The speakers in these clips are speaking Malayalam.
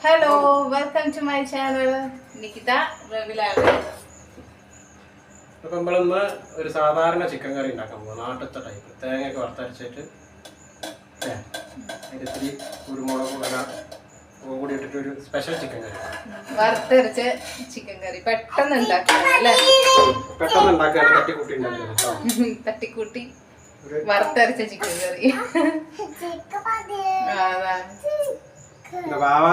Hello, welcome to my channel. Nikita Ravilal. അപ്പോൾ നമ്മളിന്ന് ഒരു സാധാരണ ചിക്കൻ കറി ഉണ്ടാക്കാൻ പോകും. നാട്ടിലത്തെ ടൈപ്പ് തേങ്ങയൊക്കെ വറുത്തരച്ചിട്ട് അതിലിത്തിരി കുരുമുളക് കൂടി ഇട്ടിട്ട് ഒരു സ്പെഷ്യൽ ചിക്കൻ കറി. വറുത്തരച്ച ചിക്കൻ കറി പെട്ടെന്ന് ഉണ്ടാക്കാം അല്ലേ? പെട്ടെന്ന് ഉണ്ടാക്കാൻ തട്ടിക്കൂട്ടി ഉണ്ടാക്കുന്നത്. തട്ടിക്കൂട്ടി വറുത്തരച്ച ചിക്കൻ കറി. വാവ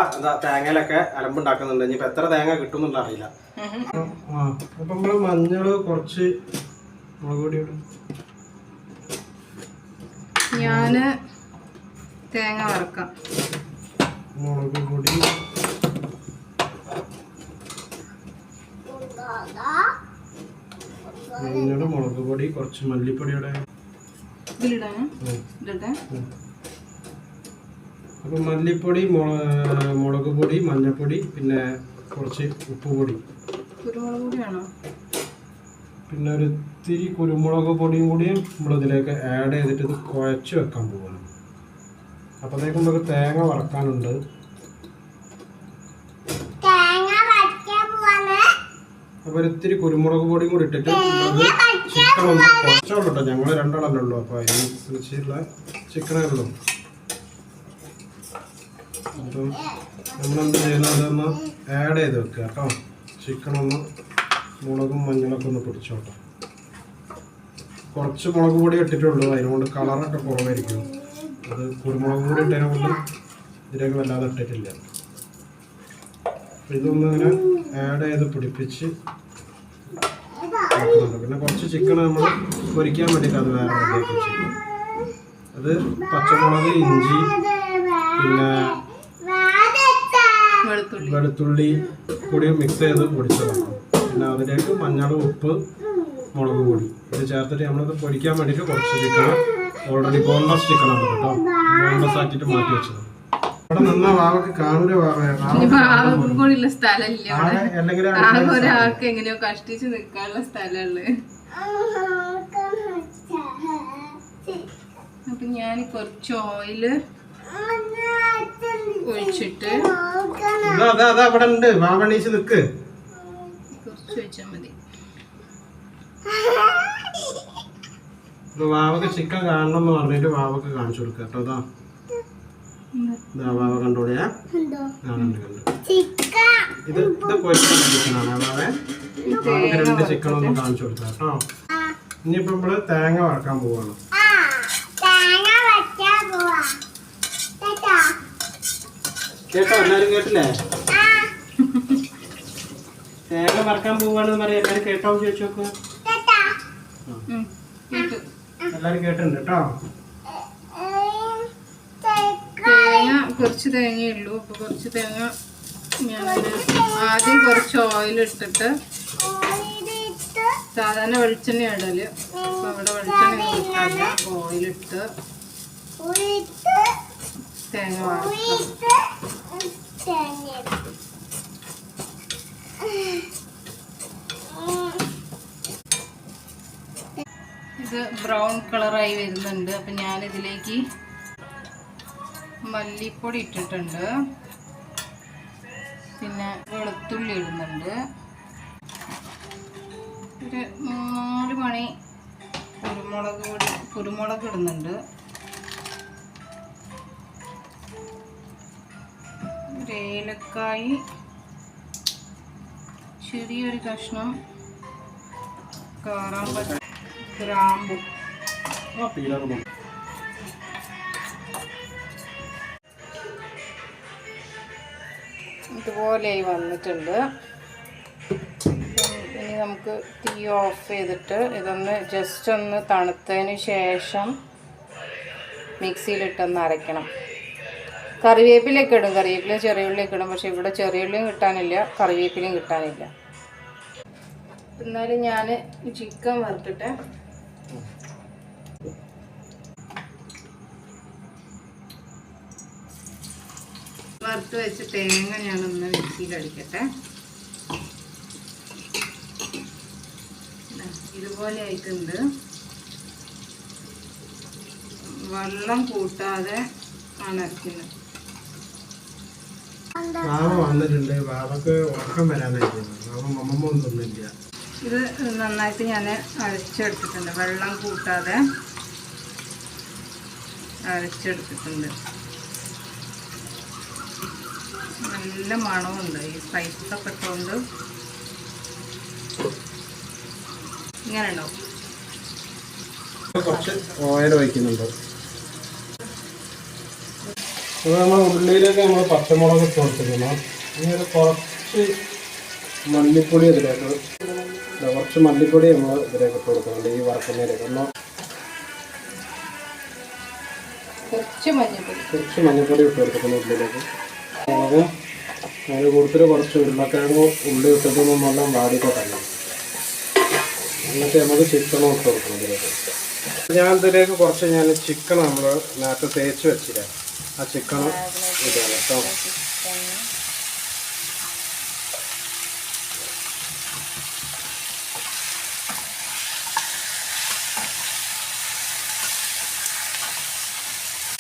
തേങ്ങയിലൊക്കെ അലമ്പുണ്ടാക്കുന്നുണ്ട്. ഇനിയിപ്പോൾ എത്ര തേങ്ങ കിട്ടുമെന്നുള്ള അറിയില്ല. അപ്പം നമ്മൾ മഞ്ഞൾ കുറച്ച് മുളക് പൊടി ഇടും. ഞാൻ തേങ്ങ വറക്കാം. മുളക് പൊടി മഞ്ഞൾ മുളക് പൊടി കുറച്ച് മല്ലിപ്പൊടിയുടെ അപ്പം മല്ലിപ്പൊടി മുളക് പൊടി മഞ്ഞൾപ്പൊടി പിന്നെ കുറച്ച് ഉപ്പ് പൊടി കുരുമുളക് പൊടിയാണോ പിന്നെ ഒരു ഇത്തിരി കുരുമുളക് പൊടിയും കൂടിയും നമ്മളിതിലേക്ക് ആഡ് ചെയ്തിട്ട് ഇത് കുഴച്ച് വെക്കാൻ പോവാണ്. അപ്പോഴത്തേക്കും നമുക്ക് തേങ്ങ വറക്കാനുണ്ട്. അപ്പോൾ ഒരു ഇത്തിരി കുരുമുളക് പൊടിയും കൂടി ഇട്ടിട്ട് ചിക്കൻ ഒന്ന് കുറച്ചോളൂ കേട്ടോ. ഞങ്ങൾ രണ്ടാളല്ലേ ഉള്ളൂ. അപ്പോൾ അതിനനുസരിച്ചുള്ള ചിക്കനേ ഉള്ളൂ. അപ്പം നമ്മളെന്ത് ചെയ്യുന്നത് ഒന്ന് ആഡ് ചെയ്ത് വെക്കുക കേട്ടോ. ചിക്കനൊന്ന് മുളകും മഞ്ഞളൊക്കെ ഒന്ന് പിടിച്ചോട്ടെ. കുറച്ച് മുളക് പൊടി ഇട്ടിട്ടുള്ളൂ, അതിനുകൊണ്ട് കളറൊക്കെ കുറവായിരിക്കും. അത് കുരുമുളക് പൊടി ഇട്ടതിനെ കൊണ്ട് ഇതിലേക്ക് വല്ലാതെ ഇട്ടിട്ടില്ല. ഇതൊന്ന് ഇങ്ങനെ ആഡ് ചെയ്ത് പിടിപ്പിച്ച് വെക്കുന്നുണ്ട്. പിന്നെ കുറച്ച് ചിക്കൻ നമ്മൾ പൊരിക്കാൻ വേണ്ടിയിട്ട് അത് വേറെ റെഡിയാക്കി വെച്ചിട്ടുണ്ട്. അത് പച്ചമുളക് ഇഞ്ചി പിന്നെ വെളുത്തുള്ളി കൂടി മിക്സ് ചെയ്ത് പൊടിച്ചതാണ്. പിന്നെ അതിലേക്ക് മഞ്ഞൾ ഉപ്പ് മുളക് പൊടി ഇത് ചേർത്തിട്ട് നമ്മളിത് പൊരിക്കാൻ വേണ്ടിയിട്ട് കുറച്ച് ചിക്കൻ ഓൾറെഡി ബോൺലെസ് ചിക്കനാണ് കേട്ടോ. ബോൺലെസ് ആക്കിയിട്ട് മാറ്റി വെച്ചത്. ഇവിടെ നിന്നാ വാവക്ക് കാണൂല. ഒരാൾക്ക് എങ്ങനെയോ കഷ്ടിച്ച് നിൽക്കാനുള്ള സ്ഥലമുള്ളു. അപ്പൊ ഞാൻ കുറച്ച് ഓയില് ഒഴിച്ചിട്ട് അവിടെ ഉണ്ട് വാവണീച്ച് നിക്ക്. കുറച്ച് വെച്ചാൽ മതി. വാവക്ക് ചിക്കൻ കാണണം എന്ന് പറഞ്ഞിട്ട് വാവക്ക് കാണിച്ചു കൊടുക്കുക കേട്ടോ. വാവ കണ്ടോളിയാ കാണുന്നുണ്ട്. ഇത് പൊരിക്കുന്ന ചിക്കനാണ് വാവേ. വാവക്ക് 2 ചിക്കൻ ഒന്ന് കാണിച്ചു കൊടുക്കുക കേട്ടോ. ഇനിയിപ്പോ നമ്മള് തേങ്ങ വറക്കാൻ പോവാണ്. കേട്ടോ എല്ലാരും കേട്ടില്ലേ? തേങ്ങ വറക്കാൻ പോവാണെന്ന് പറയാം. എല്ലാരും കേട്ടോ ചോദിച്ചു നോക്കുക. എല്ലാരും കേട്ടിട്ടുണ്ട് കേട്ടോ. തേങ്ങ കുറച്ച് തേങ്ങയുള്ളൂ. അപ്പൊ കുറച്ച് തേങ്ങ ഞാൻ ആദ്യം കുറച്ച് ഓയിൽ ഇട്ടിട്ട് സാധാരണ വെളിച്ചെണ്ണ ഇടല്. അപ്പൊ അവിടെ വെളിച്ചെണ്ണ ഇട്ടല്ല, ഓയിലിട്ട് തേങ്ങ വറക്കാം. ഇത് ബ്രൗൺ കളറായി വരുന്നുണ്ട്. അപ്പം ഞാനിതിലേക്ക് മല്ലിപ്പൊടി ഇട്ടിട്ടുണ്ട്. പിന്നെ വെളുത്തുള്ളി ഇടുന്നുണ്ട്. ഒരു 4 മണി കുരുമുളക് ഇടുന്നുണ്ട്. ഒരു ഏലക്കായി, ചെറിയൊരു കഷ്ണം കാറാമ്പഴം, ഗ്രാമ്പു. ഇതുപോലെയായി വന്നിട്ടുണ്ട്. ഇനി നമുക്ക് തീ ഓഫ് ചെയ്തിട്ട് ഇതൊന്ന് ജസ്റ്റ് ഒന്ന് തണുത്തതിന് ശേഷം മിക്സിയിലിട്ടൊന്ന് അരയ്ക്കണം. കറിവേപ്പിലൊക്കെ ഇടും. കറിവേപ്പില ചെറിയ ഉള്ളിയൊക്കെ ഇടും. പക്ഷെ ഇവിടെ ചെറിയ ഉള്ളിയും കിട്ടാനില്ല, കറിവേപ്പിലയും കിട്ടാനില്ല. എന്നാലും ഞാൻ ചിക്കൻ വറുത്തിട്ട് വറുത്ത് വെച്ച തേങ്ങ ഞാനൊന്ന് മിക്സിയിലടിക്കട്ടെ. ഇതുപോലെ ആയിട്ടുണ്ട്. വെള്ളം കൂട്ടാതെ ആണ് അരക്കുന്നത്. വാവ വന്നിട്ടുണ്ട്. വാവക്ക് ഉറക്കം വരാനായിരുന്നു. വാവ മമ്മ ഒന്നും തിന്നില്ല. ഇത് നന്നായിട്ട് ഞാൻ അരച്ചെടുത്തിട്ടുണ്ട്, വെള്ളം കൂട്ടാതെ അരച്ചെടുത്തിട്ടുണ്ട്. നല്ല മണമുണ്ട് ഈ സ്പൈസൊക്കെ ഇട്ടുകൊണ്ട്. ഇങ്ങനെ ഉണ്ടാവും. കുറച്ച് ഓയിൽ ഒഴിക്കുന്നുണ്ട്. അപ്പോൾ നമ്മൾ ഉള്ളിയിലേക്ക് നമ്മൾ പച്ചമുളക് ഇട്ട് കൊടുത്തിരിക്കണം. ഇനി കുറച്ച് മല്ലിപ്പൊടി ഇതിലേക്ക്, കുറച്ച് മല്ലിപ്പൊടി നമ്മൾ ഇതിലേക്ക് ഇട്ട് കൊടുക്കുന്നുണ്ട്. ഈ വറക്കുന്നതിലേക്ക് കുറച്ച് മഞ്ഞൾപ്പൊടി ഇട്ട് കൊടുക്കുന്നു ഉള്ളിലേക്ക്. നമുക്ക് അതിന് കൂടുതൽ കുറച്ച് ഉരുളക്കിഴങ്ങ് ഉള്ളി ഇട്ടതൊന്നും എല്ലാം വാടിക്കോട്ടല്ല. എന്നിട്ട് നമുക്ക് ചിക്കനും ഇട്ട് കൊടുക്കണം ഇതിലേക്ക്. ഞാൻ ഇതിലേക്ക് കുറച്ച് ചിക്കൻ നമ്മൾ നേരത്തെ തേച്ച് വെച്ചില്ല, ആ ചിക്കൻ ഇതാണ് കേട്ടോ.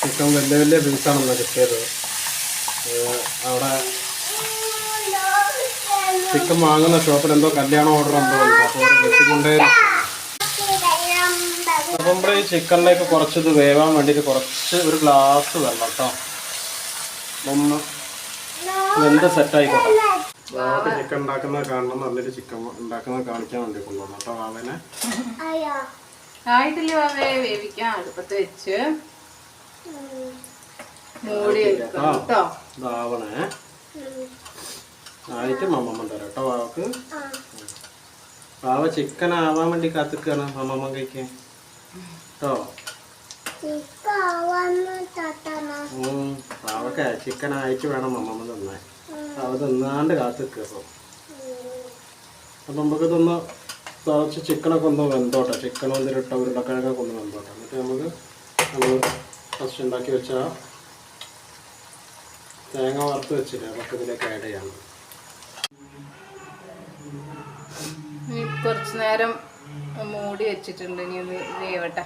ചിക്കൻ വലിയ വലിയ പീസാണെന്ന് കിട്ടിയത്. അവിടെ ചിക്കൻ വാങ്ങുന്ന ഷോപ്പിൽ എന്തോ കല്യാണ ഓർഡർ എന്തോ ഉണ്ട്. അപ്പോൾ വെട്ടിക്കൊണ്ടേ. അപ്പം നമ്മൾ ഈ ചിക്കനിലേക്ക് കുറച്ച് ഇത് വേവാൻ വേണ്ടിയിട്ട് കുറച്ച് ഒരു ഗ്ലാസ് വെള്ളം കേട്ടോ. ഒന്ന് വെന്ത് സെറ്റായിക്കോട്ടെ. വാവക്ക് ചിക്കൻ ഉണ്ടാക്കുന്നത് കാണണം, നല്ലൊരു ചിക്കൻ ഉണ്ടാക്കുന്നത് കാണിക്കാൻ വേണ്ടി കൊണ്ടുവന്നു കേട്ടോ വാവനെ. ആയിട്ടില്ല വാവേ, വേവിക്കാം. അടുപ്പത്ത് വെച്ച് മൂടി കേട്ടോ. ഇതാവണേ ആയിട്ട് മമ്മമ്മ തരാം കേട്ടോ വാവക്ക്. വാവ ചിക്കൻ ആവാൻ വേണ്ടി കാത്തിക്കാണ് മമ്മമ്മ കഴിക്കാൻ കേട്ടോ. വാവക്ക് ചിക്കൻ ആയിട്ട് വേണം മമ്മമ്മ തിന്നാൻ. അവ തിന്നാണ്ട് കാത്തിക്കുക. അപ്പം നമുക്ക് ഇതൊന്ന് തിളച്ച് ചിക്കനൊക്കെ ഒന്ന് വെന്തോട്ടെ. ചിക്കൻ ഒന്നിലിട്ട ഉരുളക്കിഴങ്ങൊക്കെ ഒന്ന് വെന്തോട്ടെ. എന്നിട്ട് നമ്മൾ ഫസ്റ്റ് ഉണ്ടാക്കി വെച്ചാൽ തേങ്ങ വറുത്ത് വെച്ചില്ല, അതൊക്കെ ഇതിലേക്ക് ആഡ് ചെയ്യണം. കുറച്ച് നേരം മൂടി വെച്ചിട്ടുണ്ട്. ഇനി ഒന്ന് വേവട്ടെ.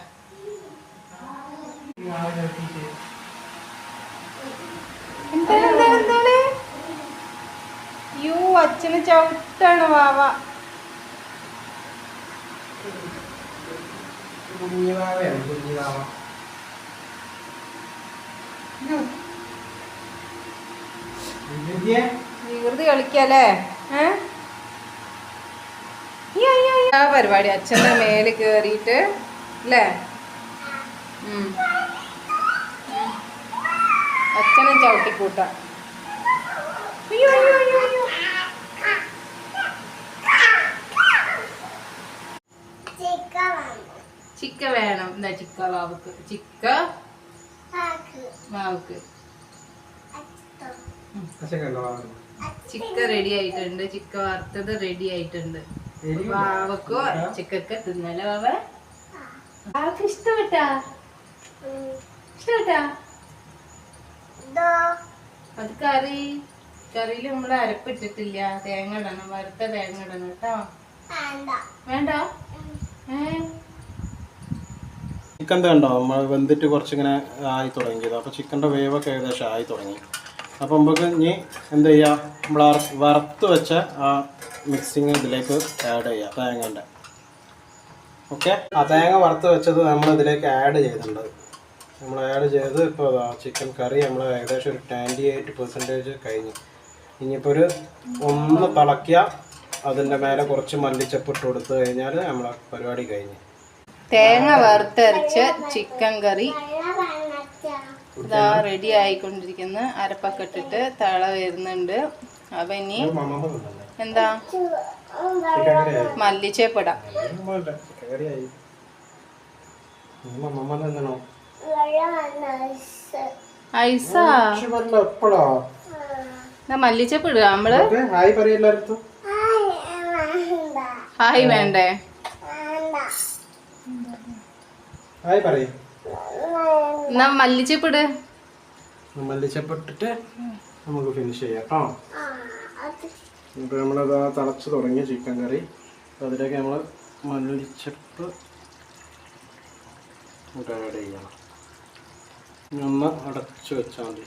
എന്താണ് യൂ അച്ഛന് ചവിട്ടാണ് വാവ. വികൃതി കളിക്കല്ലേ? ആ പരിപാടി അച്ഛൻ്റെ മേല് കേറിയിട്ട് അല്ലേ? അച്ഛനെ ചവിട്ടിക്കൂട്ട. ചിക്ക വേണം. എന്താ ചിക്ക വാവക്ക്? ചിക്ക വാവക്ക് ചിക്ക റെഡി ആയിട്ടുണ്ട്. ചിക്ക വറുത്തത് റെഡി ആയിട്ടുണ്ട്. വാവക്കോ ചിക്കൊക്കെ തിന്നല്ലേ വാവ? വാവക്ക് ഇഷ്ടപ്പെട്ടാ? അത് കറിയിൽ നമ്മൾ അരപ്പിട്ടിട്ടില്ല. തേങ്ങ ഇടണം, വറുത്ത തേങ്ങ ഇടണം കേട്ടോ. വേണ്ട? ചിക്കൻ കണ്ടോ നമ്മൾ വെന്തിട്ട് കുറച്ചിങ്ങനെ ആയി തുടങ്ങിയത്. അപ്പോൾ ചിക്കൻ്റെ വേവൊക്കെ ഏകദേശം ആയി തുടങ്ങി. അപ്പോൾ നമുക്ക് ഇനി എന്ത് ചെയ്യുക, നമ്മൾ വറുത്ത് വെച്ച ആ മിക്സിങ് ഇതിലേക്ക് ആഡ് ചെയ്യുക തേങ്ങൻ്റെ. ഓക്കെ, ആ തേങ്ങ വറുത്ത് വെച്ചത് നമ്മൾ ഇതിലേക്ക് ആഡ് ചെയ്തിട്ടുണ്ട്. നമ്മൾ ആഡ് ചെയ്ത് ഇപ്പോൾ ചിക്കൻ കറി നമ്മൾ ഏകദേശം ഒരു 98% കഴിഞ്ഞു. ഇനിയിപ്പോൾ ഒന്ന് തിളക്കിയ അതിൻ്റെ മേലെ കുറച്ച് മല്ലിച്ചപ്പ് ഇട്ട് കൊടുത്തു കഴിഞ്ഞാൽ നമ്മളെ പരിപാടി കഴിഞ്ഞു. തേങ്ങ വറുത്തരച്ച് ചിക്കൻ കറി ഇതാ റെഡി ആയിക്കൊണ്ടിരിക്കുന്നു. അരപ്പൊക്കെ ഇട്ടിട്ട് തള വരുന്നുണ്ട്. അപ്പം ഇനി എന്താ മല്ലിച്ചേപ്പിടാം. ഐസാ മല്ലിച്ചപ്പ് ഇടുക നമ്മള്. ഹായ് വേണ്ടേ? എന്നാ മല്ലിച്ചപ്പിട്. മല്ലിച്ചപ്പിട്ടിട്ട് നമുക്ക് ഫിനിഷ് ചെയ്യാം കേട്ടോ. ഇപ്പോൾ നമ്മളത് തിളച്ച് തുടങ്ങിയ ചിക്കൻ കറി, അതിലേക്ക് നമ്മൾ മല്ലിച്ചപ്പ് ആഡ് ചെയ്യണം. ഒന്ന് അടച്ചു വെച്ചാൽ മതി.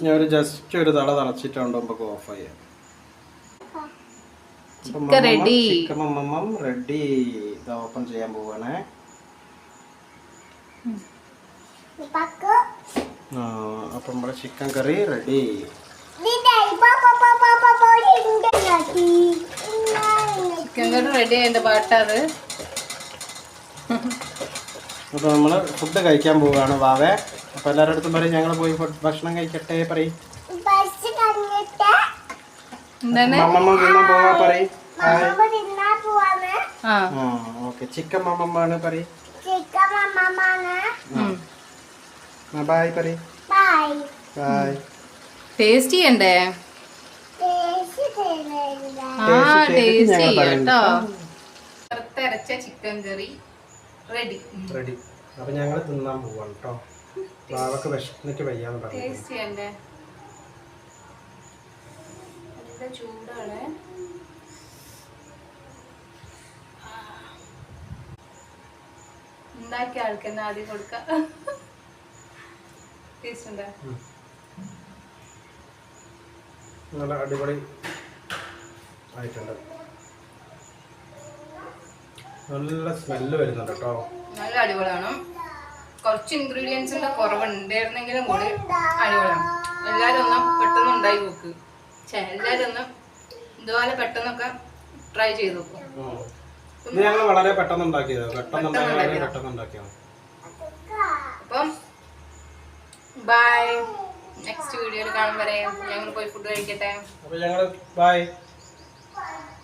ഞാൻ ഒരു ജസ്റ്റ് ഒരു തള തിളച്ചിട്ടുണ്ട് നമുക്ക് ഓഫ് ചെയ്യാം. Chicken ready. ചിക്കൻ മമ്മം റെഡി. ഇത് ഓപ്പൺ ചെയ്യാൻ പോവാണേ. അപ്പം നമ്മുടെ chicken curry ready. Chicken curry ready ആയിട്ട് പാട്ടത്. അപ്പോൾ നമ്മൾ ഫുഡ് കഴിക്കാൻ പോവുകയാണ് വാവേ. അപ്പോൾ എല്ലാവരുടെ അടുത്തും പറയും ഞങ്ങൾ പോയി ഭക്ഷണം കഴിക്കട്ടെ പറയും. മമ്മമ്മ തിന്നാൻ പോവാ പറയും. ഓക്കെ ചിക്കൻ മമ്മമ്മാണ് പറയും. ബൈ പറയും. ബൈ. ടേസ്റ്റ് ചെയ്യണ്ടേ? ടേസ്റ്റ് ചെയ്യട്ടോ. വറുത്തരച്ച ചിക്കൻ കറി റെഡി. റെഡി. അപ്പൊ ഞങ്ങൾ തിന്നാൻ പോവാണ് കേട്ടോ. വാവക്ക് വിശന്നിട്ട് വയ്യാന്ന് പറഞ്ഞു. ടേസ്റ്റ് ചെയ്യണ്ടേ? നല്ല ചൂടാണ്. ഉണ്ടാക്കിയ ആൾക്ക് തന്നെ ആദ്യം കൊടുക്കാം. ടേസ്റ്റ് ഉണ്ടോ? നല്ല അടിപൊളി ആയിട്ടുണ്ട്. നല്ല സ്മെല്ല് വരുന്നുണ്ട് കേട്ടോ. നല്ല അടിപൊളിയാണ്. കുറച്ച് ഇൻഗ്രീഡിയൻസിന്റെ കുറവുണ്ടായിരുന്നെങ്കിലും കൂടി അടിപൊളിയാണ്. എല്ലാവരും ഒന്നും പെട്ടെന്ന് ഉണ്ടാക്കി നോക്ക്. എല്ലാവരും ഒന്നും ഇതുപോലെ പെട്ടെന്നൊക്കെ ട്രൈ ചെയ്ത് നോക്കും. ഇത് ഞങ്ങൾ വളരെ പെട്ടെന്ന് ഉണ്ടാക്കിയത്. അപ്പം ബൈ. നെക്സ്റ്റ് വീഡിയോയിൽ കാണും വരെ ഞങ്ങൾ പോയി ഫുഡ് കഴിക്കട്ടെ. അപ്പൊ ഞങ്ങൾ ബൈ.